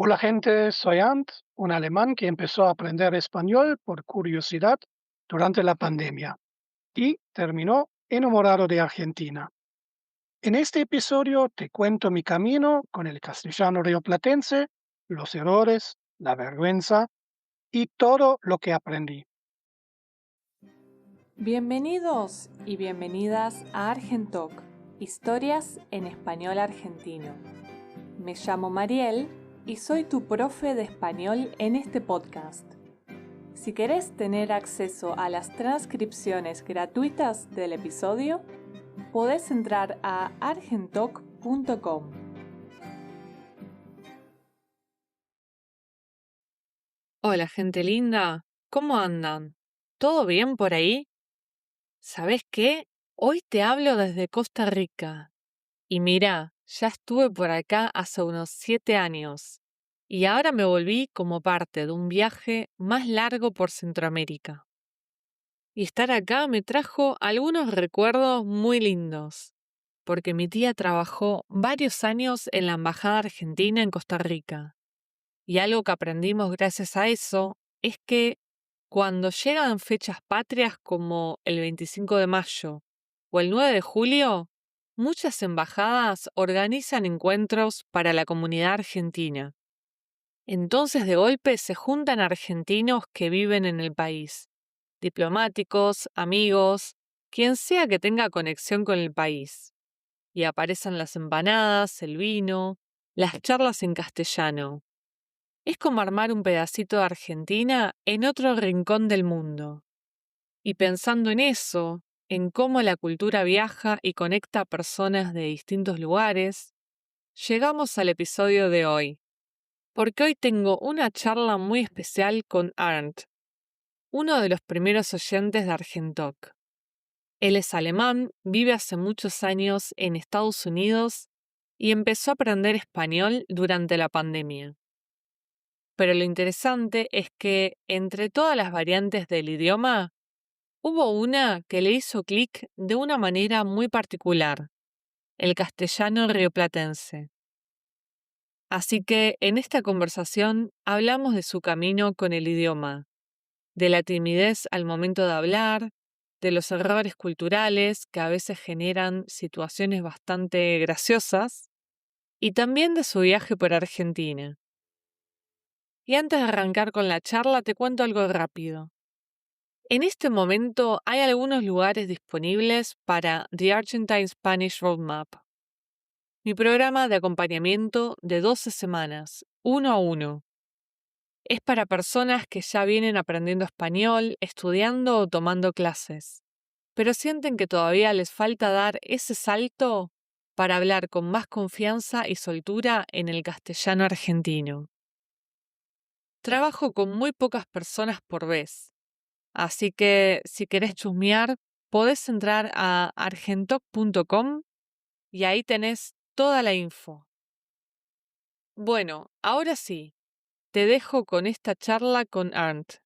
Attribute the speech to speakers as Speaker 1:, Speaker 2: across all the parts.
Speaker 1: Hola gente, soy Ant, un alemán que empezó a aprender español por curiosidad durante la pandemia y terminó enamorado de Argentina. En este episodio te cuento mi camino con el castellano rioplatense, los errores, la vergüenza y todo lo que aprendí.
Speaker 2: Bienvenidos y bienvenidas a Argentalk, historias en español argentino. Me llamo Mariel y soy tu profe de español en este podcast. Si querés tener acceso a las transcripciones gratuitas del episodio, podés entrar a argentalk.com. Hola gente linda, ¿cómo andan? ¿Todo bien por ahí? ¿Sabés qué? Hoy te hablo desde Costa Rica. Y mira, ya estuve por acá hace unos 7 años y ahora me volví como parte de un viaje más largo por Centroamérica. Y estar acá me trajo algunos recuerdos muy lindos, porque mi tía trabajó varios años en la Embajada Argentina en Costa Rica. Y algo que aprendimos gracias a eso es que cuando llegan fechas patrias como el 25 de mayo o el 9 de julio, muchas embajadas organizan encuentros para la comunidad argentina. Entonces de golpe se juntan argentinos que viven en el país, diplomáticos, amigos, quien sea que tenga conexión con el país. Y aparecen las empanadas, el vino, las charlas en castellano. Es como armar un pedacito de Argentina en otro rincón del mundo. Y pensando en eso, en cómo la cultura viaja y conecta a personas de distintos lugares, llegamos al episodio de hoy, porque hoy tengo una charla muy especial con Arndt, uno de los primeros oyentes de Argentalk. Él es alemán, vive hace muchos años en Estados Unidos y empezó a aprender español durante la pandemia. Pero lo interesante es que entre todas las variantes del idioma, hubo una que le hizo clic de una manera muy particular, el castellano rioplatense. Así que en esta conversación hablamos de su camino con el idioma, de la timidez al momento de hablar, de los errores culturales que a veces generan situaciones bastante graciosas, y también de su viaje por Argentina. Y antes de arrancar con la charla te cuento algo rápido. En este momento hay algunos lugares disponibles para The Argentine Spanish Roadmap, mi programa de acompañamiento de 12 semanas, uno a uno. Es para personas que ya vienen aprendiendo español, estudiando o tomando clases, pero sienten que todavía les falta dar ese salto para hablar con más confianza y soltura en el castellano argentino. Trabajo con muy pocas personas por vez. Así que si querés chusmear, podés entrar a argentoc.com y ahí tenés toda la info. Bueno, ahora sí, te dejo con esta charla con Arndt.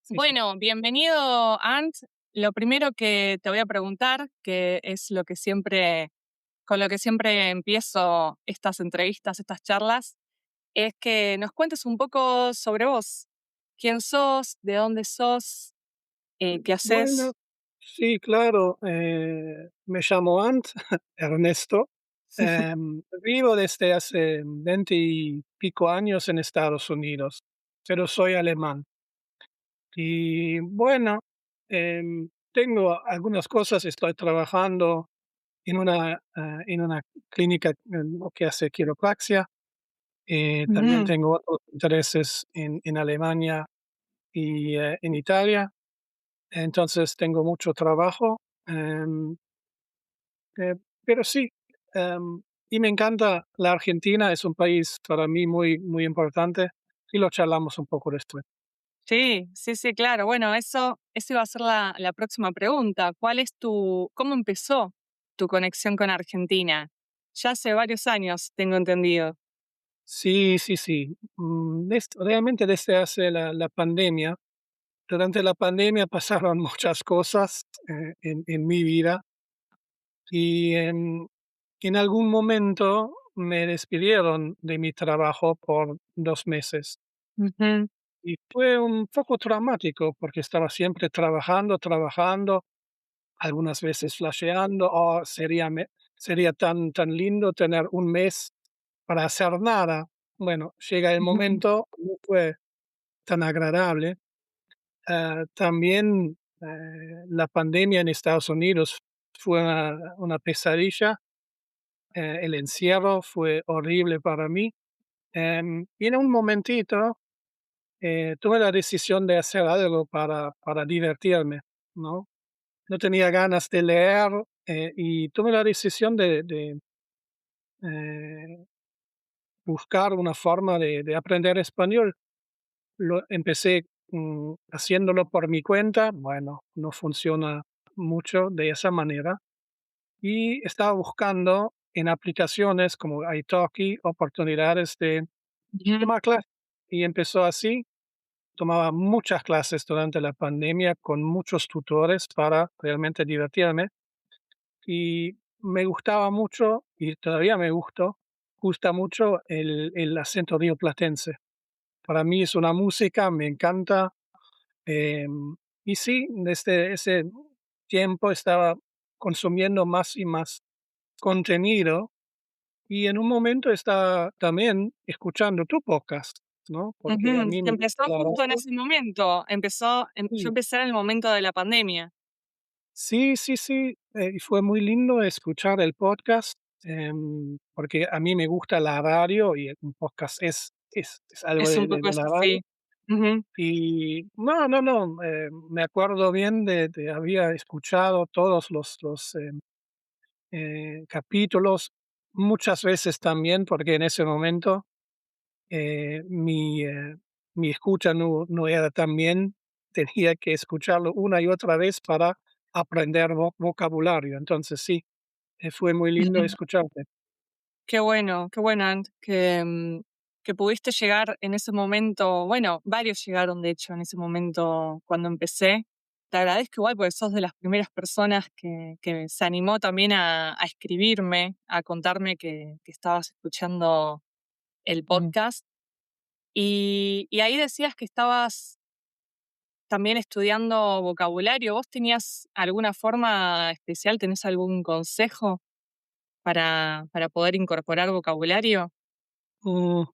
Speaker 1: Sí, sí.
Speaker 2: Bueno, bienvenido, Arndt. Lo primero que te voy a preguntar, que es con lo que siempre empiezo estas entrevistas, estas charlas, es que nos cuentes un poco sobre vos. ¿Quién sos? ¿De dónde sos? ¿Qué
Speaker 1: Bueno,
Speaker 2: haces?
Speaker 1: sí, claro, me llamo Ant, Ernesto. Vivo desde hace 20 y pico años en Estados Unidos, pero soy alemán. Y bueno, tengo algunas cosas, estoy trabajando en una clínica que hace quiropraxia. También
Speaker 2: Mm.
Speaker 1: tengo otros intereses en Alemania y en Italia. Entonces tengo mucho trabajo, eh, pero sí, y me encanta la Argentina, es un país para mí muy, muy importante y lo charlamos un poco después.
Speaker 2: Sí, sí, sí, claro. Bueno, eso iba a ser la próxima pregunta. ¿Cómo empezó tu conexión con Argentina? Ya hace varios años, tengo entendido.
Speaker 1: Sí, sí, sí. Realmente desde hace la pandemia, durante la pandemia pasaron muchas cosas en mi vida y en algún momento me despidieron de mi trabajo por 2 meses.
Speaker 2: Ujú,
Speaker 1: Y fue un poco traumático porque estaba siempre trabajando, trabajando, algunas veces flasheando, oh, sería tan lindo tener un mes para hacer nada. Bueno, llega el
Speaker 2: ujú,
Speaker 1: momento, no fue tan agradable. También la pandemia en Estados Unidos fue una pesadilla. El encierro fue horrible para mí. Y en un momentito tuve la decisión de hacer algo para divertirme, ¿no? No tenía ganas de leer y tuve la decisión de eh, buscar una forma de aprender español. Empecé haciéndolo por mi cuenta, bueno, no funciona mucho de esa manera y estaba buscando en aplicaciones como Italki oportunidades de
Speaker 2: ujú,
Speaker 1: tomar clases y empezó así. Tomaba muchas clases durante la pandemia con muchos tutores para realmente divertirme y me gustaba mucho, y todavía gusta mucho el acento rioplatense. Para mí es una música, me encanta, y sí, desde ese tiempo estaba consumiendo más y más contenido, y en un momento estaba también escuchando tu podcast, ¿no? Porque a
Speaker 2: ujú.
Speaker 1: mí me gusta
Speaker 2: Empezó
Speaker 1: la
Speaker 2: justo en
Speaker 1: radio.
Speaker 2: ese momento, yo
Speaker 1: Sí.
Speaker 2: empecé en el momento de la pandemia.
Speaker 1: Sí, sí, sí, y fue muy lindo escuchar el podcast, porque a mí me gusta la radio y un podcast es algo
Speaker 2: Es un
Speaker 1: de
Speaker 2: poco
Speaker 1: la
Speaker 2: eso,
Speaker 1: radio.
Speaker 2: sí. Ujú,
Speaker 1: Y no, no, no, me acuerdo bien de había escuchado todos los capítulos, muchas veces también, porque en ese momento eh, mi, eh, mi escucha no era tan bien, tenía que escucharlo una y otra vez para aprender vocabulario. Entonces sí, fue muy lindo
Speaker 2: ujú.
Speaker 1: escucharte.
Speaker 2: Qué bueno, Ant, que pudiste llegar en ese momento. Bueno, varios llegaron, de hecho, en ese momento cuando empecé. Te agradezco igual porque sos de las primeras personas que se animó también a escribirme, a contarme que estabas escuchando el
Speaker 1: Mm.
Speaker 2: podcast. Y ahí decías que estabas también estudiando vocabulario. ¿Vos tenías alguna forma especial? ¿Tenés algún consejo para poder incorporar vocabulario?
Speaker 1: Mm,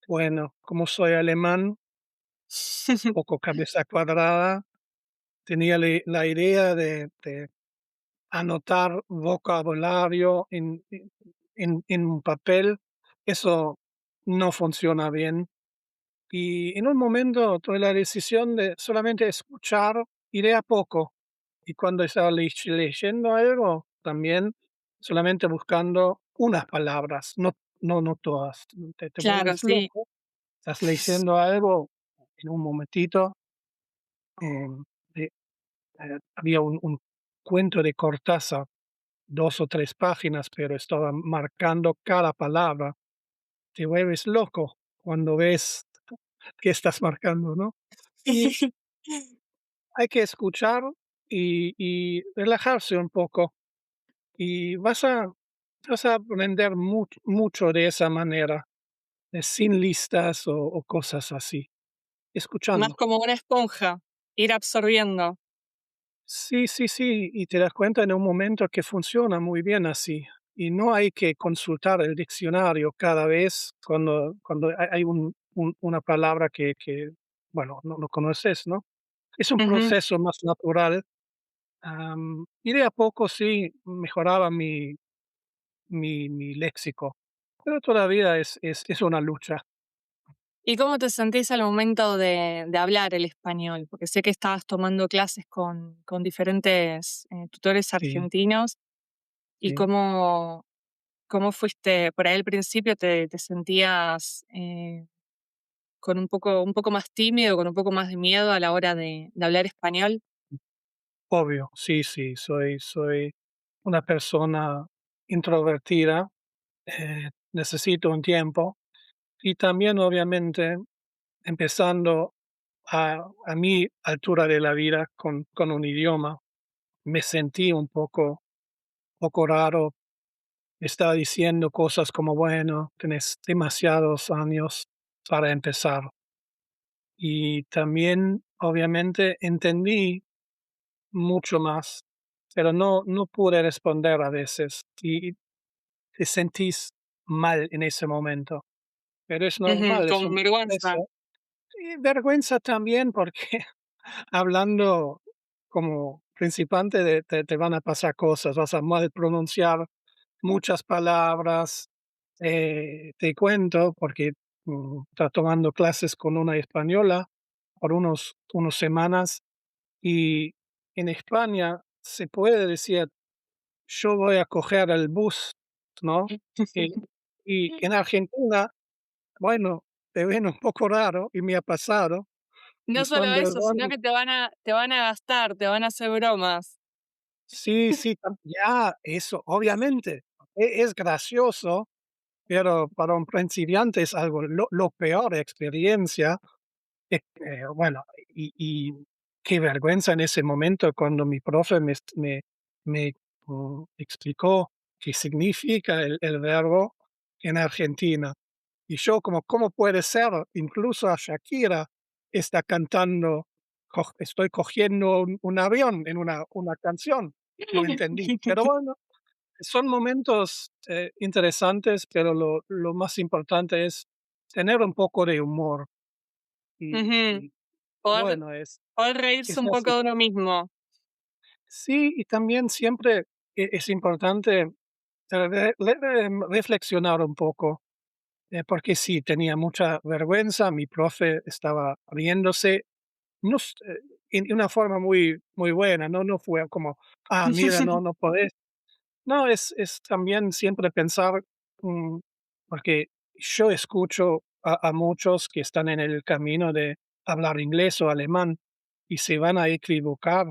Speaker 1: bueno, como soy alemán, poco cabeza cuadrada, tenía la idea de anotar vocabulario en un papel. Eso no funciona bien. Y en un momento tomé la decisión de solamente escuchar y de a poco. Y cuando estaba leyendo algo, también solamente buscando unas palabras, no todas. Te
Speaker 2: Claro,
Speaker 1: vuelves
Speaker 2: sí.
Speaker 1: loco, estás leyendo algo en un momentito. De- había un cuento de Cortázar, 2 o 3 páginas, pero estaba marcando cada palabra. Te vuelves loco cuando ves qué estás marcando, ¿no? Y hay que escuchar y relajarse un poco, y vas a aprender mucho de esa manera, sin listas o cosas así,
Speaker 2: Más
Speaker 1: escuchando.
Speaker 2: como una esponja, ir absorbiendo.
Speaker 1: Sí, sí, sí, y te das cuenta en un momento que funciona muy bien así, y no hay que consultar el diccionario cada vez cuando hay una palabra que, bueno, no conoces, ¿no? Es un
Speaker 2: Ujú.
Speaker 1: proceso más natural. Y de a poco sí mejoraba mi léxico, pero todavía es una lucha.
Speaker 2: ¿Y cómo te sentís al momento de hablar el español? Porque sé que estabas tomando clases con diferentes tutores
Speaker 1: Sí,
Speaker 2: argentinos. ¿Y
Speaker 1: sí.
Speaker 2: cómo fuiste? Por ahí al principio te sentías con un poco más tímido, con un poco más de miedo a la hora de hablar español.
Speaker 1: Obvio, sí, sí, soy una persona introvertida, necesito un tiempo y también, obviamente, empezando a mi altura de la vida con un idioma. Me sentí un poco raro. Estaba diciendo cosas como, bueno, tenés demasiados años para empezar. Y también, obviamente, entendí mucho más, pero no pude responder a veces y te sentís mal en ese momento, pero es
Speaker 2: Ujú,
Speaker 1: normal, es
Speaker 2: con
Speaker 1: un
Speaker 2: vergüenza.
Speaker 1: proceso. Y vergüenza también porque hablando como principiante te van a pasar cosas, vas a mal pronunciar muchas palabras. Te cuento porque estaba tomando clases con una española por unos semanas y en España se puede decir yo voy a coger el bus, ¿no? Y, y en Argentina, bueno, te ven un poco raro y me ha pasado.
Speaker 2: No
Speaker 1: Y
Speaker 2: solo
Speaker 1: cuando
Speaker 2: eso, sino que te van a gastar, te van a hacer bromas.
Speaker 1: sí, sí, ya, eso, obviamente, es gracioso, pero para un principiante es algo lo peor experiencia. Bueno, y qué vergüenza en ese momento cuando mi profe me explicó qué significa el verbo en Argentina. Y yo como, ¿cómo puede ser? Incluso a Shakira está cantando, estoy cogiendo un avión en una canción. No entendí. Pero bueno, son momentos interesantes, pero lo más importante es tener un poco de humor.
Speaker 2: Ujú,
Speaker 1: Y
Speaker 2: poder
Speaker 1: bueno,
Speaker 2: poder reírse
Speaker 1: es
Speaker 2: un poco
Speaker 1: así.
Speaker 2: de uno mismo.
Speaker 1: Sí, y también siempre es importante reflexionar un poco. Porque sí, tenía mucha vergüenza, mi profe estaba riéndose, no s en una forma muy buena, no fue como: "Ah, mira, no podés". No, es también siempre pensar, mm, porque yo escucho a muchos que están en el camino de hablar inglés o alemán y se van a equivocar,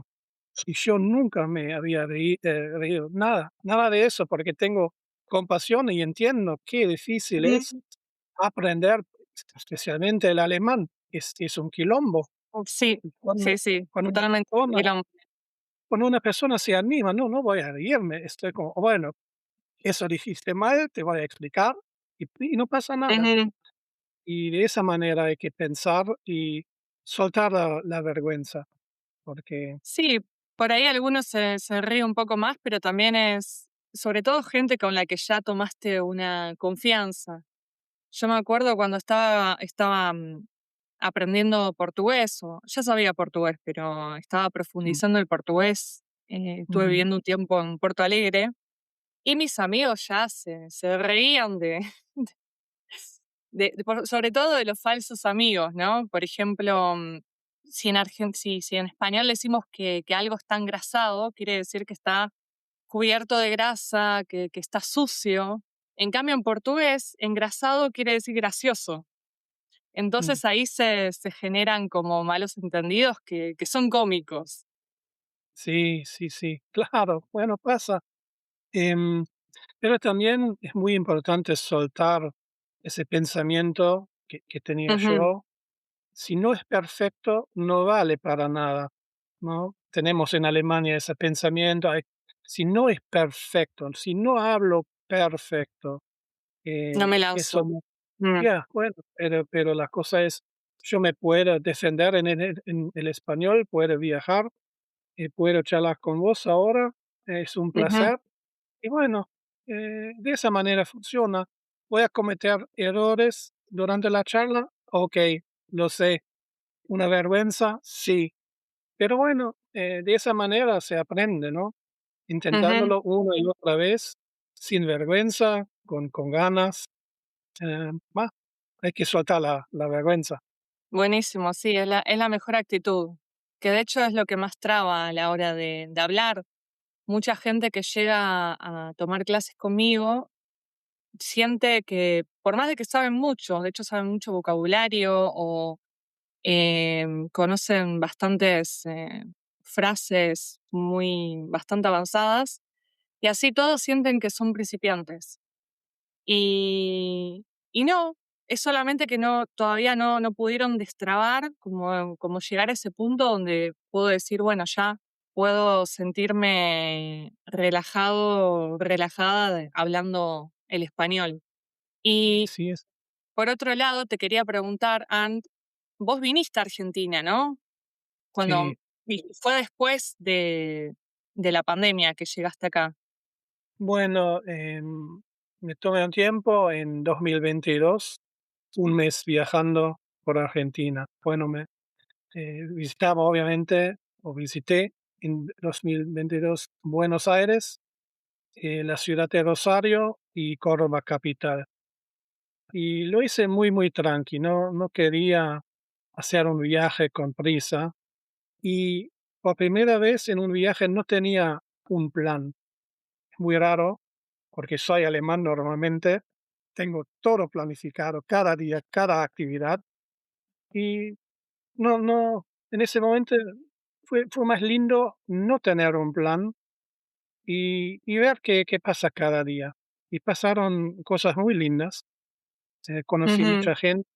Speaker 1: y yo nunca me había reído, nada de eso, porque tengo compasión y entiendo qué difícil es
Speaker 2: Ujú.
Speaker 1: aprender, especialmente el alemán, es un quilombo.
Speaker 2: Sí,
Speaker 1: Y cuando
Speaker 2: sí, sí,
Speaker 1: cuando una
Speaker 2: totalmente.
Speaker 1: persona cuando una persona se anima, no voy a reírme, estoy como, bueno, eso dijiste mal, te voy a explicar y no pasa nada.
Speaker 2: Ujú.
Speaker 1: Y de esa manera hay que pensar y soltar la vergüenza, porque
Speaker 2: Sí, por ahí algunos se ríe un poco más, pero también es, sobre todo, gente con la que ya tomaste una confianza. Yo me acuerdo cuando estaba aprendiendo portugués, o ya sabía portugués, pero estaba
Speaker 1: mm,
Speaker 2: profundizando el portugués. Estuve
Speaker 1: ujú,
Speaker 2: viviendo un tiempo en Porto Alegre y mis amigos ya se reían sobre todo de los falsos amigos, ¿no? Por ejemplo, si en español decimos que algo está engrasado, quiere decir que está cubierto de grasa, que está sucio. En cambio, en portugués, engrasado quiere decir gracioso.
Speaker 1: mm.
Speaker 2: Entonces ahí se generan como malos entendidos que son cómicos.
Speaker 1: Sí, sí, sí, claro, bueno, pasa. Em, pero también es muy importante soltar ese pensamiento que tenía
Speaker 2: Ujú,
Speaker 1: yo. Si no es perfecto, no vale para nada, ¿no? Tenemos en Alemania ese pensamiento, si no es perfecto, si no hablo perfecto,
Speaker 2: no me
Speaker 1: eso
Speaker 2: lanzo.
Speaker 1: no,
Speaker 2: Mm,
Speaker 1: ya, bueno, pero la cosa es, yo me puedo defender en el español, puedo viajar, puedo charlar con vos ahora, es un
Speaker 2: ujú,
Speaker 1: placer. Y bueno, de esa manera funciona. ¿Voy a cometer errores durante la charla? Okey, lo sé. ¿Una vergüenza? Sí. Pero bueno, de esa manera se aprende, ¿no?
Speaker 2: ujú.
Speaker 1: Intentándolo una y otra vez, sin vergüenza, con ganas, va, hay que soltar la vergüenza.
Speaker 2: Buenísimo, sí, es la mejor actitud, que de hecho es lo que más traba a la hora de hablar. Mucha gente que llega a tomar clases conmigo siente que, por más de que saben mucho, de hecho saben mucho vocabulario o conocen bastantes frases bastante avanzadas, y así todos sienten que son principiantes. Y no, es solamente que todavía no pudieron destrabar, como llegar a ese punto donde puedo decir, bueno, ya puedo sentirme relajado, relajada hablando el español. Y
Speaker 1: Sí, es,
Speaker 2: por otro lado, te quería preguntar, Ant, vos viniste a Argentina, ¿no? Cuando
Speaker 1: sí.
Speaker 2: fue después de la pandemia que llegaste acá.
Speaker 1: Bueno, me tomé un tiempo en 2022, un mes viajando por Argentina. Bueno, visitaba obviamente, o visité en 2022 Buenos Aires, la ciudad de Rosario y Córdoba capital. Y lo hice muy, muy tranqui, no quería hacer un viaje con prisa. Y por primera vez en un viaje no tenía un plan. Muy raro, porque soy alemán normalmente, tengo todo planificado, cada día, cada actividad. Y en ese momento fue más lindo no tener un plan y ver qué pasa cada día. Y pasaron cosas muy lindas. Conocí
Speaker 2: Ujú.
Speaker 1: mucha gente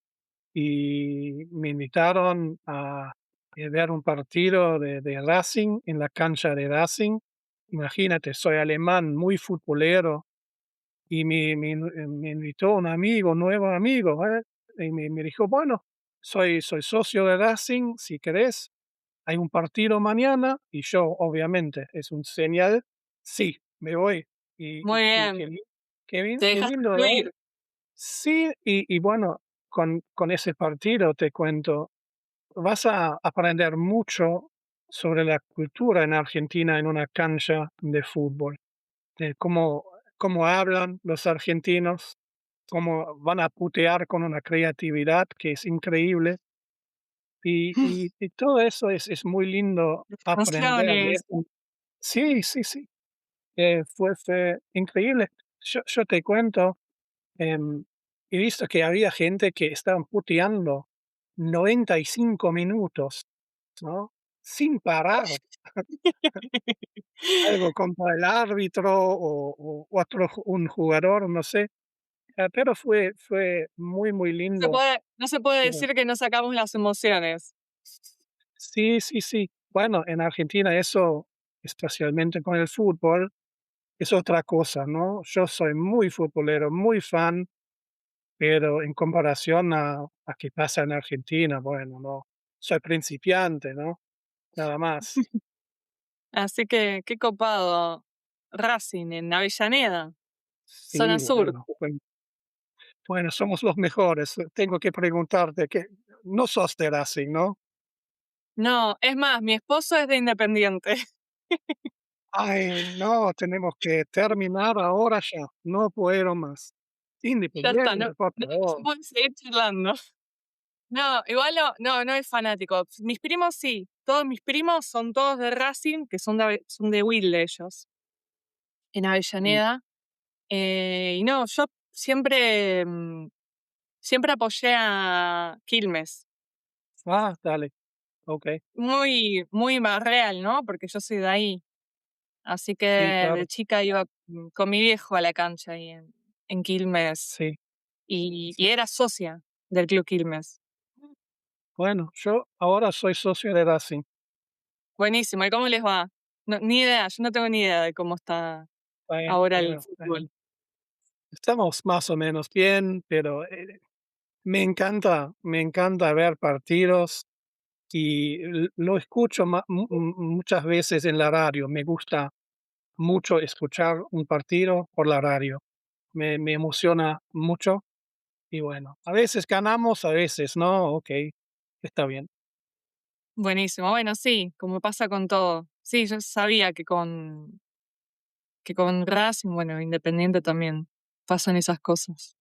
Speaker 1: y me invitaron a ver un partido de Racing en la cancha de Racing. Imagínate, soy alemán, muy futbolero, y me invitó un amigo, nuevo amigo, y me dijo: "Bueno, soy socio de Racing, si querés, hay un partido mañana", y yo, obviamente, es un señal, sí, me voy.
Speaker 2: Muy
Speaker 1: Y
Speaker 2: bien, te
Speaker 1: qué
Speaker 2: dejaste
Speaker 1: lindo, ¿no?
Speaker 2: fluir.
Speaker 1: Sí, y bueno, con ese partido te cuento, vas a aprender mucho sobre la cultura en Argentina en una cancha de fútbol, de cómo hablan los argentinos, cómo van a putear con una creatividad que es increíble. Y todo eso es muy lindo aprender de
Speaker 2: Canciones.
Speaker 1: eso. Sí, sí, sí, fue increíble. Yo te cuento, em, he visto que había gente que estaban puteando 95 minutos, ¿no? Sin parar, algo contra el árbitro o otro un jugador, no sé, pero fue muy, muy lindo.
Speaker 2: No se puede
Speaker 1: Pero
Speaker 2: decir que no sacamos las emociones.
Speaker 1: sí, sí, sí. Bueno, en Argentina eso, especialmente con el fútbol, es otra cosa, ¿no? Yo soy muy futbolero, muy fan, pero en comparación a qué pasa en Argentina, bueno, no, soy principiante, ¿no? Nada más.
Speaker 2: Así que qué copado. Racing en Avellaneda, zona
Speaker 1: Sí,
Speaker 2: sur.
Speaker 1: bueno, somos los mejores. Tengo que preguntarte que no sos de Racing, ¿no?
Speaker 2: No, es más, mi esposo es de Independiente.
Speaker 1: Ay, no, tenemos que terminar ahora ya, no puedo más.
Speaker 2: Ya está,
Speaker 1: Independiente, por
Speaker 2: no se
Speaker 1: favor.
Speaker 2: puede seguir charlando. No, igual no es fanático. Mis primos sí, todos mis primos son todos de Racing, que son de Wilde ellos, en
Speaker 1: Mm.
Speaker 2: Avellaneda. Y no, yo siempre apoyé a Quilmes.
Speaker 1: Ah, dale, okey.
Speaker 2: Muy, muy más real, ¿no? Porque yo soy de ahí. Así que
Speaker 1: Sí,
Speaker 2: de
Speaker 1: claro,
Speaker 2: chica iba con mi viejo a la cancha ahí en Quilmes
Speaker 1: sí,
Speaker 2: y
Speaker 1: sí.
Speaker 2: era socia del Club Quilmes.
Speaker 1: Bueno, yo ahora soy socio de Racing.
Speaker 2: Buenísimo. ¿Y cómo les va? Ni idea, yo no tengo ni idea de cómo está ahora el
Speaker 1: Bueno,
Speaker 2: fútbol.
Speaker 1: estamos más o menos bien, pero, me encanta ver partidos y lo escucho muchas veces en la radio. Me gusta mucho escuchar un partido por la radio. Me emociona mucho y bueno, a veces ganamos, a veces no, okey, está bien.
Speaker 2: Buenísimo. Bueno, sí, como pasa con todo. Sí, yo sabía que con Racing, bueno, Independiente también pasan esas cosas.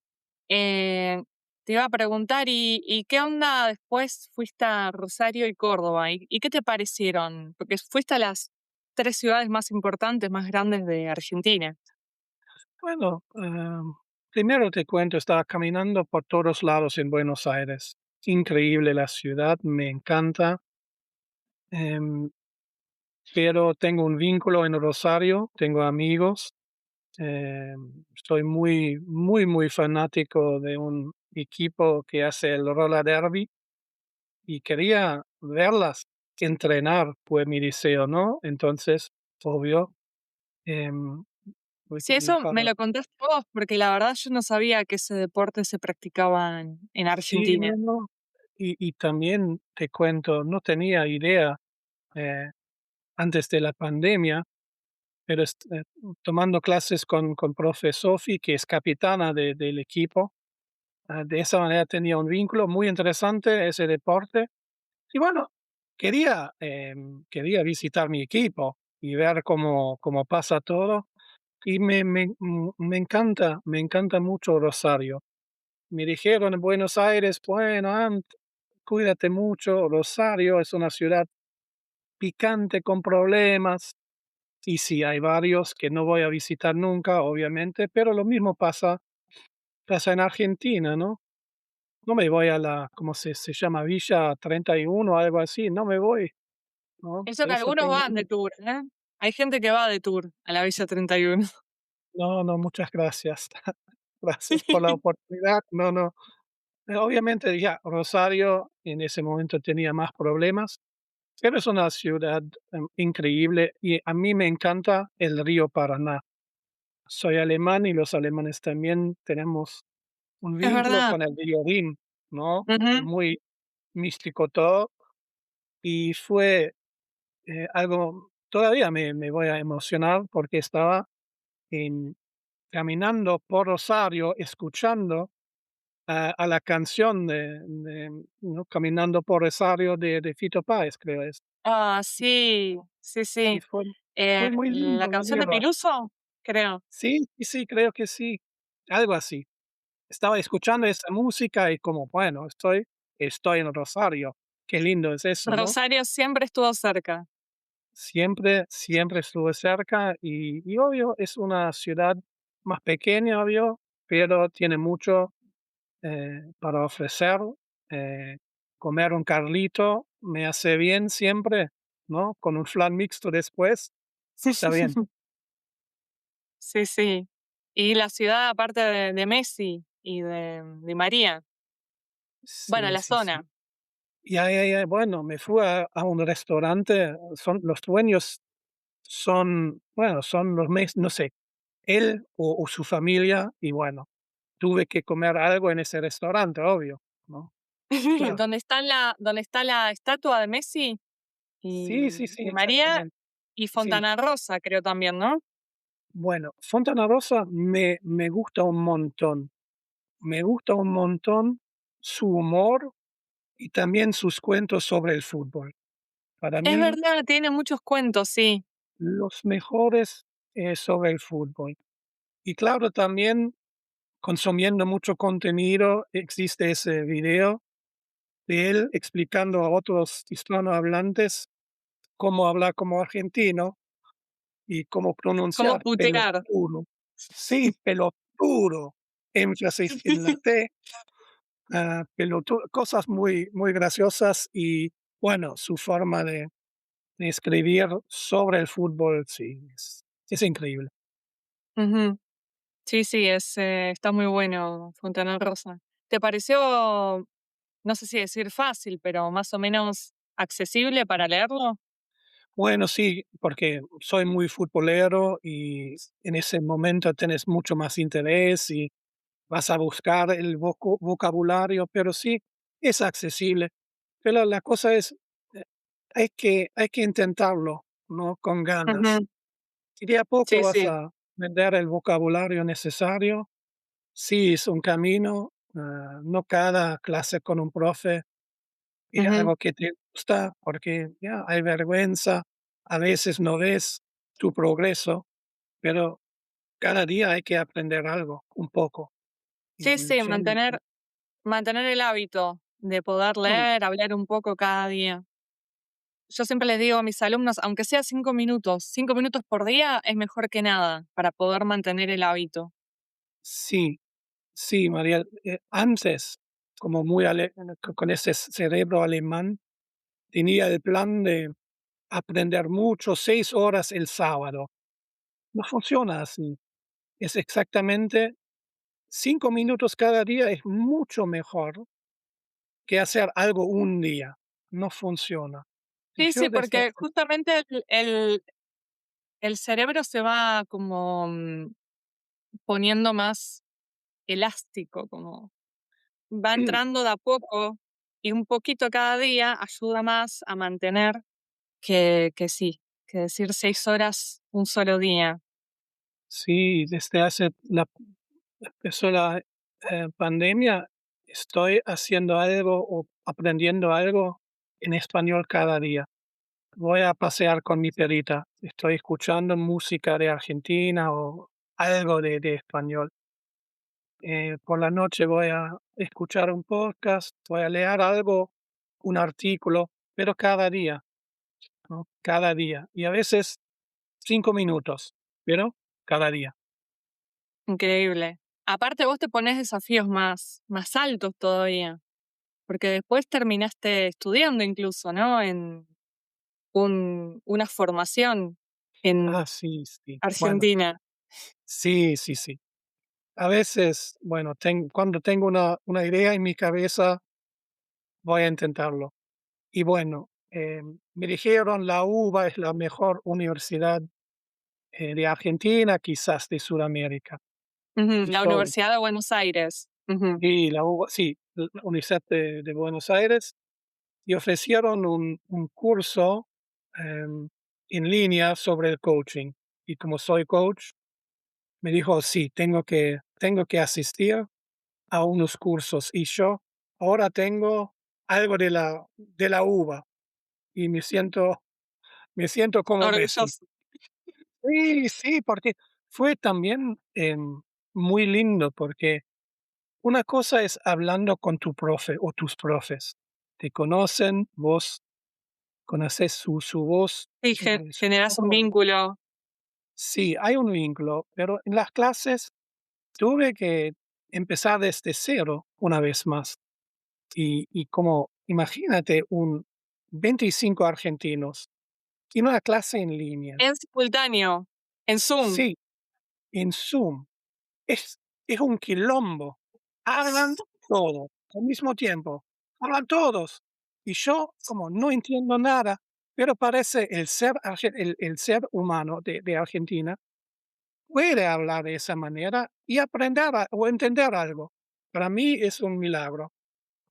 Speaker 2: Eh, Te iba a preguntar, ¿y qué onda después fuiste a Rosario y Córdoba? ¿Y qué te parecieron? Porque fuiste a las tres ciudades más importantes, más grandes de Argentina.
Speaker 1: Bueno, primero te cuento, estaba caminando por todos lados en Buenos Aires. Increíble la ciudad, me encanta, em, pero tengo un vínculo en Rosario, tengo amigos, soy muy, muy, muy fanático de un equipo que hace el roller derby y quería verlas entrenar, fue mi deseo, ¿no? Entonces, obvio, em, pues,
Speaker 2: Sí, eso me lo contaste vos, porque la verdad yo no sabía que ese deporte se practicaba en
Speaker 1: sí,
Speaker 2: Argentina.
Speaker 1: no, no. Y también te cuento, no tenía idea, eh, antes de la pandemia, pero tomando clases con profe Sofi, que es capitana del equipo, de esa manera tenía un vínculo muy interesante ese deporte. Y bueno, quería visitar mi equipo y ver cómo pasa todo. Y me encanta mucho Rosario. Me dijeron en Buenos Aires, bueno, cuídate mucho, Rosario es una ciudad picante con problemas. Y sí, hay varios que no voy a visitar nunca, obviamente, pero lo mismo pasa en Argentina, ¿no? No me voy a ¿cómo se llama? Villa 31 algo así, no me voy, ¿no?
Speaker 2: Eso que
Speaker 1: Eso
Speaker 2: algunos
Speaker 1: tengo.
Speaker 2: van de tour, ¿eh? Hay gente que va de tour a la Villa 31.
Speaker 1: No, no, muchas gracias. Gracias por la oportunidad. No, no. Obviamente, ya Rosario en ese momento tenía más problemas, pero es una ciudad, increíble y a mí me encanta el río Paraná. Soy alemán y los alemanes también tenemos un
Speaker 2: Es
Speaker 1: vínculo
Speaker 2: verdad.
Speaker 1: con el río Rin, ¿no?
Speaker 2: Ujú.
Speaker 1: Muy místico todo y fue, algo todavía me voy a emocionar porque estaba en caminando por Rosario, escuchando a la canción ¿no? Caminando por Rosario de Fito Páez, creo es.
Speaker 2: Ah, sí, sí,
Speaker 1: Y
Speaker 2: sí.
Speaker 1: fue muy
Speaker 2: La
Speaker 1: lindo, me
Speaker 2: canción de
Speaker 1: alegro.
Speaker 2: Piluso, creo.
Speaker 1: Sí, sí, sí, creo que sí, algo así. Estaba escuchando esa música y como, bueno, estoy en Rosario. Qué lindo es eso, ¿no?
Speaker 2: Rosario siempre estuvo cerca.
Speaker 1: Siempre estuve cerca y obvio, es una ciudad más pequeña, obvio, pero tiene mucho, para ofrecer. eh, Comer un carlito me hace bien siempre, ¿no? Con un flan mixto después, está bien.
Speaker 2: Sí, sí. Y la ciudad, aparte de Messi y de Di María. Bueno,
Speaker 1: Sí,
Speaker 2: la
Speaker 1: sí,
Speaker 2: zona.
Speaker 1: sí. Ya, bueno, me fui a un restaurante, son los dueños bueno, son los no sé, él o su familia, y bueno, tuve que comer algo en ese restaurante, obvio, ¿no? Claro.
Speaker 2: Donde está la estatua de Messi
Speaker 1: Sí, sí,
Speaker 2: y
Speaker 1: sí,
Speaker 2: Di María
Speaker 1: exactamente.
Speaker 2: y
Speaker 1: Sí.
Speaker 2: Fontana Rosa, creo también, ¿no?
Speaker 1: Bueno, Fontana Rosa me gusta un montón. Me gusta un montón su humor y también sus cuentos sobre el fútbol. Para
Speaker 2: Es
Speaker 1: mí,
Speaker 2: verdad, tiene muchos cuentos, sí.
Speaker 1: los mejores, sobre el fútbol. Y claro, también consumiendo mucho contenido, existe ese video de él explicando a otros hispanohablantes cómo hablar como argentino y cómo
Speaker 2: Cómo
Speaker 1: pronunciar
Speaker 2: putear.
Speaker 1: pelotudo. Sí, pelotudo, énfasis en la T, cosas muy, muy graciosas y bueno, su forma de escribir sobre el fútbol, sí, es increíble.
Speaker 2: Ujú. Sí, sí, está muy bueno Fontana Rosa. ¿Te pareció, no sé si decir fácil, pero más o menos accesible para leerlo?
Speaker 1: Bueno, sí, porque soy muy futbolero y en ese momento tenés mucho más interés y vas a buscar el vocabulario, pero sí, es accesible. Pero la cosa es, eh, hay que intentarlo, ¿no? Con ganas.
Speaker 2: Ujú.
Speaker 1: Y de a poco
Speaker 2: Sí,
Speaker 1: vas
Speaker 2: sí.
Speaker 1: a vender el vocabulario necesario. Sí, es un camino, no cada clase con un profe es
Speaker 2: Ujú.
Speaker 1: algo que te gusta, porque ya hay vergüenza, a veces no ves tu progreso, pero cada día hay que aprender algo, un poco.
Speaker 2: Sí,
Speaker 1: Y
Speaker 2: sí,
Speaker 1: siendo
Speaker 2: mantener el hábito de poder
Speaker 1: mm,
Speaker 2: leer, hablar un poco cada día. Yo siempre les digo a mis alumnos, aunque sea 5 minutos por día es mejor que nada para poder mantener el hábito.
Speaker 1: sí, sí, María, antes, como muy con ese cerebro alemán, tenía el plan de aprender mucho, 6 horas el sábado. No funciona así. Es exactamente 5 minutos cada día es mucho mejor que hacer algo un día. No funciona. Y
Speaker 2: Sí, sí,
Speaker 1: yo desde
Speaker 2: porque
Speaker 1: hace
Speaker 2: justamente el cerebro se va como poniendo más elástico, como va entrando de a poco y un poquito cada día ayuda más a mantener que sí, que decir 6 horas un solo día.
Speaker 1: sí, desde hace la empezó la, pandemia, estoy haciendo algo o aprendiendo algo en español cada día. Voy a pasear con mi perrita, estoy escuchando música de Argentina o algo de español. Por la noche voy a escuchar un podcast, voy a leer algo, un artículo, pero cada día, ¿no? Cada día. Y a veces 5 minutos, pero cada día.
Speaker 2: Increíble. Aparte vos te pones desafíos más altos todavía, porque después terminaste estudiando incluso, ¿no? En una formación en
Speaker 1: Sí, sí. Bueno,
Speaker 2: Argentina.
Speaker 1: sí, sí, sí. A veces, bueno, cuando tengo una idea en mi cabeza, voy a intentarlo. Y bueno, me dijeron la UBA es la mejor universidad de Argentina, quizás de Sudamérica.
Speaker 2: Ujú,
Speaker 1: Y
Speaker 2: la
Speaker 1: yo,
Speaker 2: Universidad de Buenos Aires. Ujú.
Speaker 1: y la UBA, sí, la Universidad de Buenos Aires, y ofrecieron un curso en línea sobre el coaching. Y como soy coach, me dijo, sí, tengo que asistir a unos cursos y yo ahora tengo algo de la uva y me siento como Messi.
Speaker 2: Orgulloso.
Speaker 1: Sí, sí, porque fue también, muy lindo, porque una cosa es hablando con tu profe o tus profes. Te conocen, vos conoces su voz,
Speaker 2: Sí,
Speaker 1: su
Speaker 2: generas un
Speaker 1: tono.
Speaker 2: vínculo.
Speaker 1: Sí, hay un vínculo, pero en las clases tuve que empezar desde cero una vez más. Y como imagínate 25 argentinos en una clase en línea.
Speaker 2: En simultáneo, en Zoom.
Speaker 1: Sí, en Zoom. Es es un quilombo. Hablan todos al mismo tiempo. Hablan todos. Y yo, como no entiendo nada, pero parece el ser humano de Argentina puede hablar de esa manera y aprender o entender algo. Para mí es un milagro.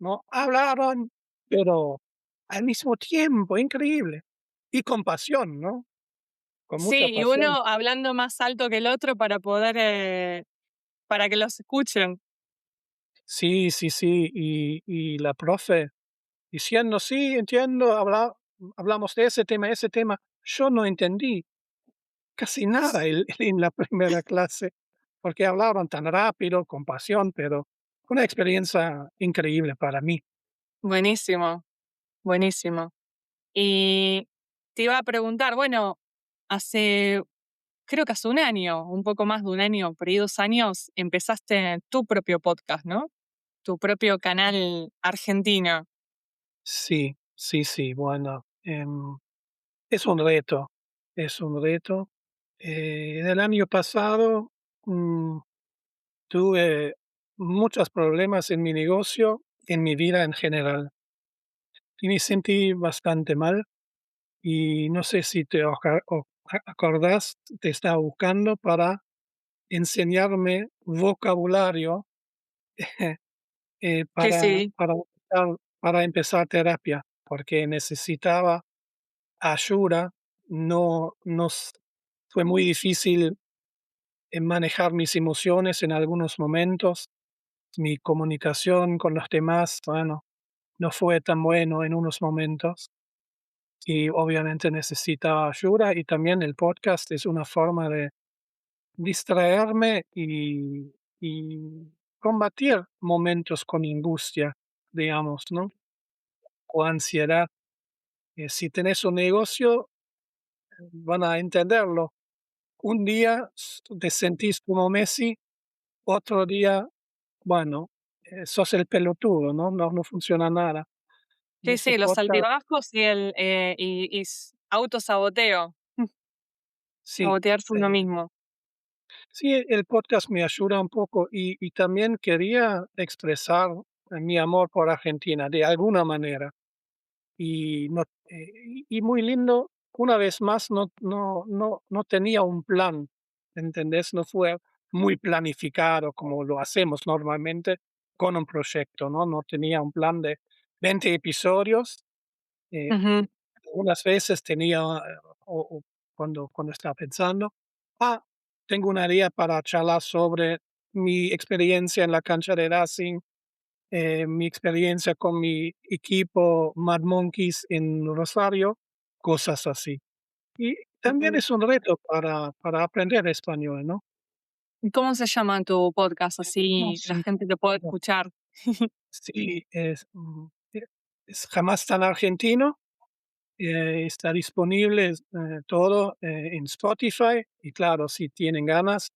Speaker 1: ¿No? Hablaron, pero al mismo tiempo, increíble. Y con pasión, ¿no? Con mucha
Speaker 2: Sí, y
Speaker 1: pasión.
Speaker 2: uno hablando más alto que el otro para poder, para que los escuchen.
Speaker 1: Sí, sí, sí. Y la profe diciendo: "Sí, entiendo, hablamos de ese tema". Yo no entendí casi nada en la primera clase, porque hablaban tan rápido, con pasión, pero fue una experiencia increíble para mí.
Speaker 2: Buenísimo, buenísimo. Y te iba a preguntar, bueno, hace, creo que hace un año, un poco más de un año, por ahí 2 años, empezaste tu propio podcast, ¿no? Tu propio canal argentino.
Speaker 1: Sí, sí, sí, bueno, es un reto, es un reto. En el año pasado, mm, tuve muchos problemas en mi negocio, en mi vida en general, y me sentí bastante mal, y no sé si acordás, te estaba buscando para enseñarme vocabulario,
Speaker 2: Sí,
Speaker 1: para
Speaker 2: sí,
Speaker 1: empezar terapia, porque necesitaba ayuda. No nos fue muy difícil en manejar mis emociones en algunos momentos. Mi comunicación con los demás, bueno, no fue tan bueno en unos momentos y obviamente necesitaba ayuda, y también el podcast es una forma de distraerme y combatir momentos con angustia, digamos, ¿no? O ansiedad. Si tenés un negocio, van a entenderlo. Un día te sentís como Messi, otro día, bueno, sos el pelotudo, ¿no? No funciona nada. Y
Speaker 2: sí,
Speaker 1: ese
Speaker 2: sí, los
Speaker 1: podcast,
Speaker 2: altibajos y el autosaboteo,
Speaker 1: sí,
Speaker 2: sabotearse uno
Speaker 1: eh,
Speaker 2: mismo.
Speaker 1: Sí, el podcast me ayuda un poco y también quería expresar mi amor por Argentina de alguna manera. Y no y muy lindo, una vez más, no tenía un plan, ¿entendés? No fue muy planificado como lo hacemos normalmente con un proyecto, ¿no? No tenía un plan de 20 episodios, eh,
Speaker 2: Ujú.
Speaker 1: algunas veces tenía, o cuando estaba pensando, ah, tengo una idea para charlar sobre mi experiencia en la cancha de Racing, mi experiencia con mi equipo Mad Monkeys en Rosario, cosas así. Y también
Speaker 2: Ujú.
Speaker 1: es un reto para aprender español, ¿no?
Speaker 2: ¿Y cómo se llama tu podcast?
Speaker 1: No,
Speaker 2: Así la
Speaker 1: sí,
Speaker 2: gente te puede
Speaker 1: no,
Speaker 2: escuchar.
Speaker 1: sí, es Jamás tan argentino, está disponible, todo, en Spotify y claro, si tienen ganas,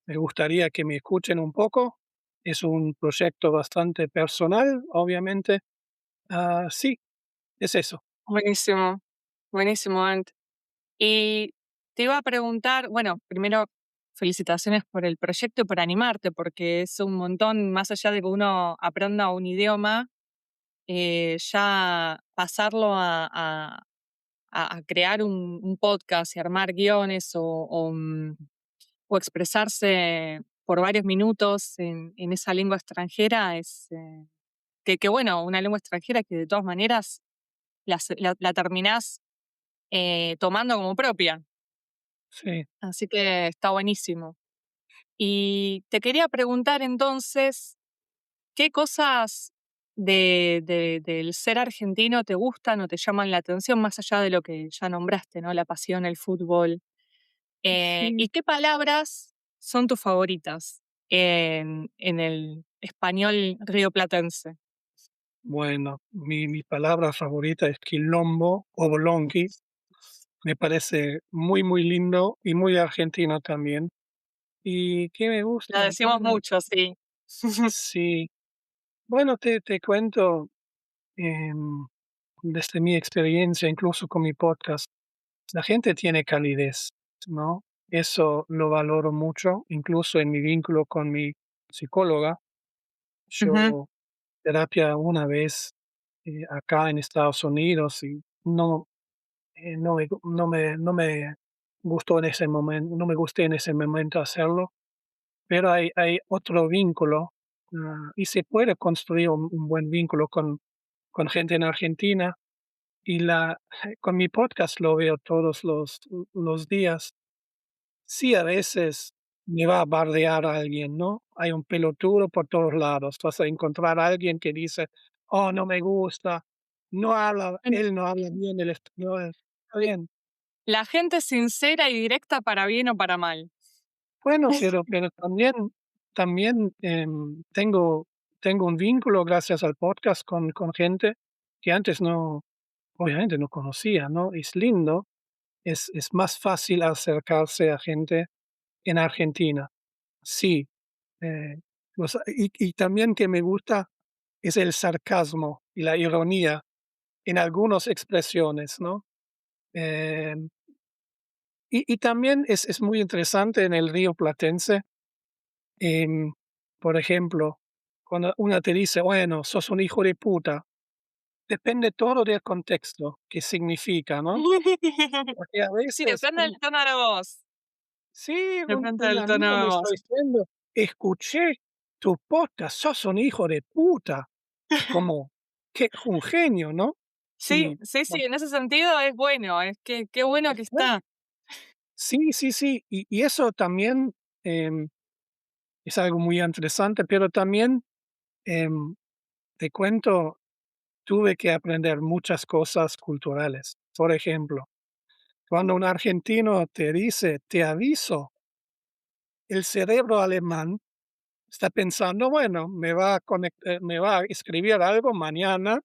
Speaker 1: me gustaría que me escuchen un poco. Es un proyecto bastante personal, obviamente. Sí, es eso.
Speaker 2: Buenísimo, buenísimo, Ant. Y te iba a preguntar, bueno, primero, felicitaciones por el proyecto y por animarte, porque es un montón, más allá de que uno aprenda un idioma, ya pasarlo a crear un podcast y armar guiones o expresarse por varios minutos en esa lengua extranjera es, que bueno, una lengua extranjera que de todas maneras la terminás tomando como propia.
Speaker 1: Sí.
Speaker 2: Así que está buenísimo. Y te quería preguntar entonces, ¿qué cosas del ser argentino te gustan o te llaman la atención más allá de lo que ya nombraste, ¿no? La pasión, el fútbol. ¿Y
Speaker 1: Sí,
Speaker 2: qué palabras son tus favoritas en el español rioplatense?
Speaker 1: bueno, mi palabra favorita es quilombo o bolonqui. Me parece muy, muy lindo y muy argentino también. ¿Y qué me
Speaker 2: La
Speaker 1: gusta?
Speaker 2: decimos
Speaker 1: Bueno,
Speaker 2: mucho, sí.
Speaker 1: sí. Bueno, te cuento, desde mi experiencia, incluso con mi podcast, la gente tiene calidez, ¿no? Eso lo valoro mucho, incluso en mi vínculo con mi psicóloga.
Speaker 2: Ujú,
Speaker 1: Yo terapia una vez, acá en Estados Unidos y no me gustó en ese momento, no me gusté en ese momento hacerlo, pero hay otro vínculo, y se puede construir un buen vínculo con gente en Argentina, y con mi podcast lo veo todos los días. Sí, a veces me va a bardear alguien, ¿no? Hay un pelotudo por todos lados. Vas a encontrar a alguien que dice: "Oh, no me gusta,
Speaker 2: bueno,
Speaker 1: él no habla bien el español". Está bien.
Speaker 2: la gente sincera y directa para bien o para mal.
Speaker 1: Bueno, pero también, tengo un vínculo gracias al podcast con gente que antes no, obviamente no conocía, ¿no? Es lindo, es más fácil acercarse a gente en Argentina. Sí, y también que me gusta es el sarcasmo y la ironía en algunas expresiones, ¿no? Em, y también es muy interesante en el río platense, em, por ejemplo, cuando una te dice: "Bueno, sos un hijo de puta", depende todo del contexto, qué significa, ¿no? Porque a
Speaker 2: Sí,
Speaker 1: veces
Speaker 2: depende del tono de voz.
Speaker 1: sí,
Speaker 2: Depende
Speaker 1: un
Speaker 2: del tono
Speaker 1: amigo
Speaker 2: de
Speaker 1: me está
Speaker 2: voz.
Speaker 1: diciendo: "Escuché tu podcast, sos un hijo de puta". Como que un genio, ¿no?
Speaker 2: Sí,
Speaker 1: Y
Speaker 2: sí, sí,
Speaker 1: bueno,
Speaker 2: en ese sentido es bueno, es que qué bueno que
Speaker 1: bueno,
Speaker 2: está.
Speaker 1: sí, sí, sí, y eso también, es algo muy interesante, pero también, em, te cuento, tuve que aprender muchas cosas culturales. Por ejemplo, cuando un argentino te dice: "Te aviso", el cerebro alemán está pensando: "Bueno, me va a escribir algo mañana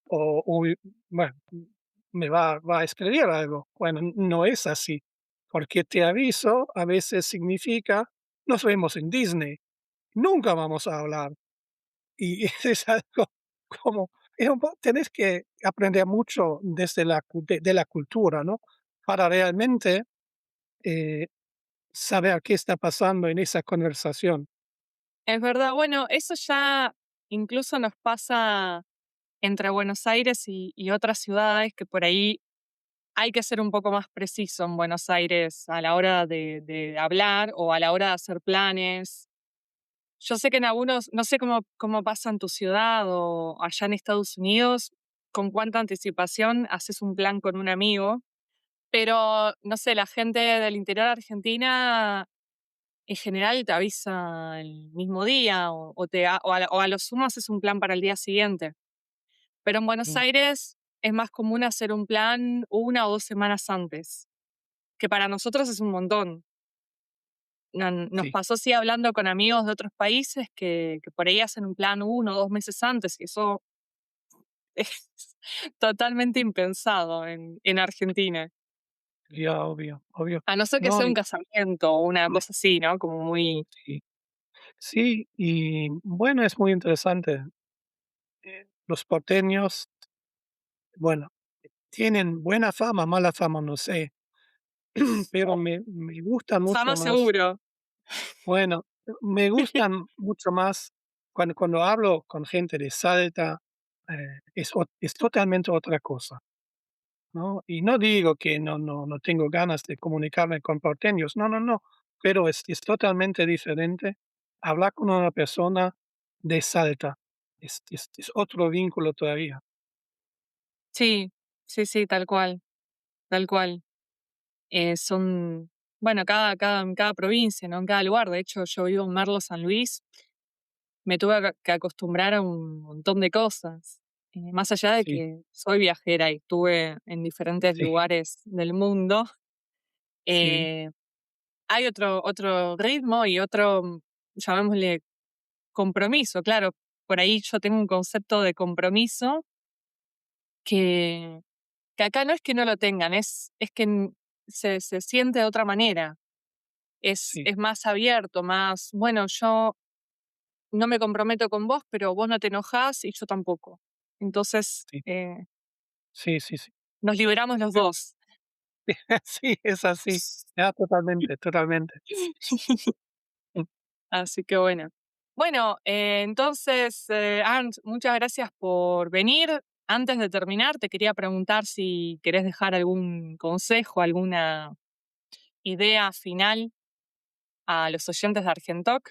Speaker 1: o bueno, va a escribir algo". Bueno, no es así, porque te aviso a veces significa: "Nos vemos en Disney, nunca vamos a hablar". Y es algo como es un po tenés que aprender mucho desde la cultura, ¿no? Para realmente, eh, saber qué está pasando en esa conversación.
Speaker 2: Es verdad, bueno, eso ya incluso nos pasa entre Buenos Aires y otras ciudades, que por ahí hay que ser un poco más preciso en Buenos Aires a la hora de hablar o a la hora de hacer planes. Yo sé que en algunos, no sé cómo pasa en tu ciudad o allá en Estados Unidos, con cuánta anticipación haces un plan con un amigo, pero no sé, la gente del interior de Argentina en general te avisa el mismo día o a lo sumo haces un plan para el día siguiente. Pero en Buenos
Speaker 1: Mm,
Speaker 2: Aires es más común hacer un plan 1 o 2 semanas antes, que para nosotros es un montón. Nos
Speaker 1: sí,
Speaker 2: pasó así hablando con amigos de otros países que por ahí hacen un plan 1 o 2 meses antes, y eso es totalmente impensado en Argentina.
Speaker 1: ya, obvio, obvio.
Speaker 2: A no ser que
Speaker 1: No,
Speaker 2: sea un casamiento o una cosa así, ¿no? Como muy.
Speaker 1: sí, sí, y bueno, es muy interesante. Los porteños, bueno, tienen buena fama, mala fama, no sé, pero me gustan mucho
Speaker 2: Fama
Speaker 1: más.
Speaker 2: seguro.
Speaker 1: Bueno, me gustan mucho más cuando hablo con gente de Salta, es totalmente otra cosa, ¿no? Y no digo que no tengo ganas de comunicarme con porteños, no, no, no, pero es totalmente diferente hablar con una persona de Salta, es otro vínculo todavía.
Speaker 2: Sí, sí, sí, tal cual, tal cual. Son, bueno, en cada provincia, ¿no? En cada lugar. De hecho, yo vivo en Merlo, San Luis. Me tuve que acostumbrar a un montón de cosas. Más allá de
Speaker 1: Sí,
Speaker 2: que soy viajera y estuve en diferentes
Speaker 1: sí,
Speaker 2: lugares del mundo,
Speaker 1: sí,
Speaker 2: eh, hay otro ritmo y otro, llamémosle, compromiso. Claro, por ahí yo tengo un concepto de compromiso que, que acá no es que no lo tengan, es que se siente de otra manera.
Speaker 1: sí,
Speaker 2: Es más abierto, más, bueno, yo no me comprometo con vos, pero vos no te enojás y yo tampoco. Entonces,
Speaker 1: sí, sí, sí, sí.
Speaker 2: nos liberamos los dos.
Speaker 1: Sí, es así. Ya, totalmente, totalmente. Mm,
Speaker 2: Así que bueno. Bueno, entonces, Arndt, muchas gracias por venir. Antes de terminar, te quería preguntar si querés dejar algún consejo, alguna idea final a los oyentes de Argentoc.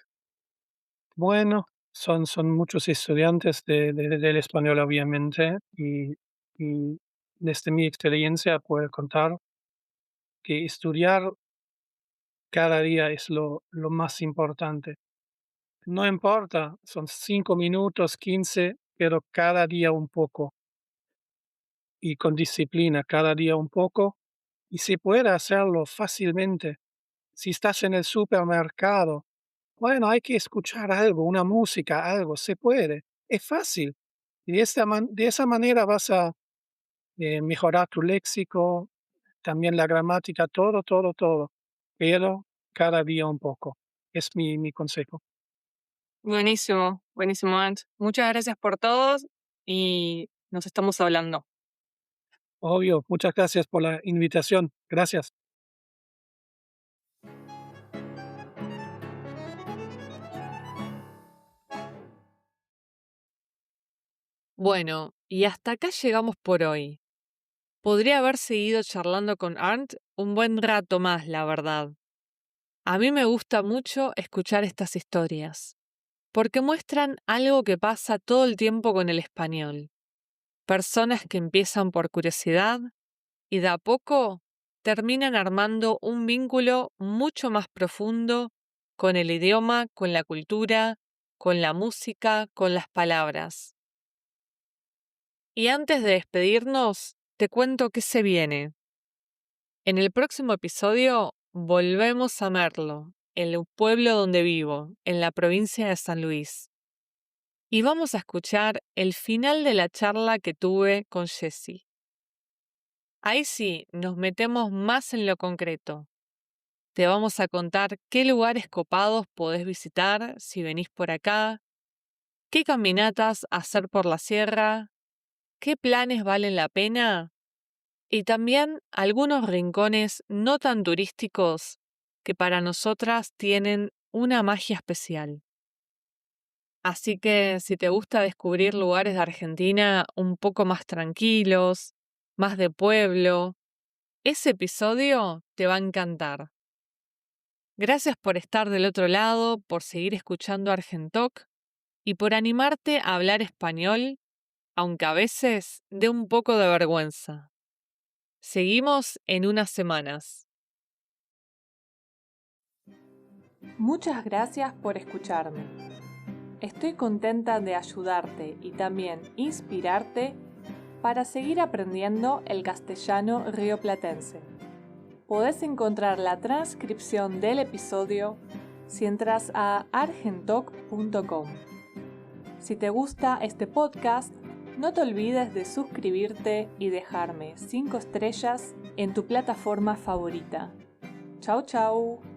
Speaker 1: bueno, son muchos estudiantes del español, obviamente, y desde mi experiencia puedo contar que estudiar cada día es lo más importante. No importa, son 5 minutos, 15, pero cada día un poco, y con disciplina, cada día un poco, y se puede hacerlo fácilmente. Si estás en el supermercado, bueno, hay que escuchar algo, una música, algo, se puede. Es fácil. Y de esa manera vas a mejorar tu léxico, también la gramática, todo, todo, todo. Pero cada día un poco. Es mi consejo.
Speaker 2: Buenísimo, buenísimo, Arndt. Muchas gracias por todos y nos estamos hablando.
Speaker 1: Obvio, muchas gracias por la invitación. Gracias.
Speaker 2: Bueno, y hasta acá llegamos por hoy. Podría haber seguido charlando con Arndt un buen rato más, la verdad. A mí me gusta mucho escuchar estas historias, porque muestran algo que pasa todo el tiempo con el español. Personas que empiezan por curiosidad y de a poco terminan armando un vínculo mucho más profundo con el idioma, con la cultura, con la música, con las palabras. Y antes de despedirnos, te cuento qué se viene. En el próximo episodio volvemos a Merlo, el pueblo donde vivo, en la provincia de San Luis. Y vamos a escuchar el final de la charla que tuve con Jessie. Ahí sí, nos metemos más en lo concreto. Te vamos a contar qué lugares copados podés visitar si venís por acá, qué caminatas hacer por la sierra, qué planes valen la pena y también algunos rincones no tan turísticos que para nosotras tienen una magia especial. Así que si te gusta descubrir lugares de Argentina un poco más tranquilos, más de pueblo, ese episodio te va a encantar. Gracias por estar del otro lado, por seguir escuchando Argentalk y por animarte a hablar español, aunque a veces dé un poco de vergüenza. Seguimos en unas semanas. Muchas gracias por escucharme. Estoy contenta de ayudarte y también inspirarte para seguir aprendiendo el castellano rioplatense. Podés encontrar la transcripción del episodio si entras a argentalk.com. Si te gusta este podcast, no te olvides de suscribirte y dejarme 5 estrellas en tu plataforma favorita. Chau, chau.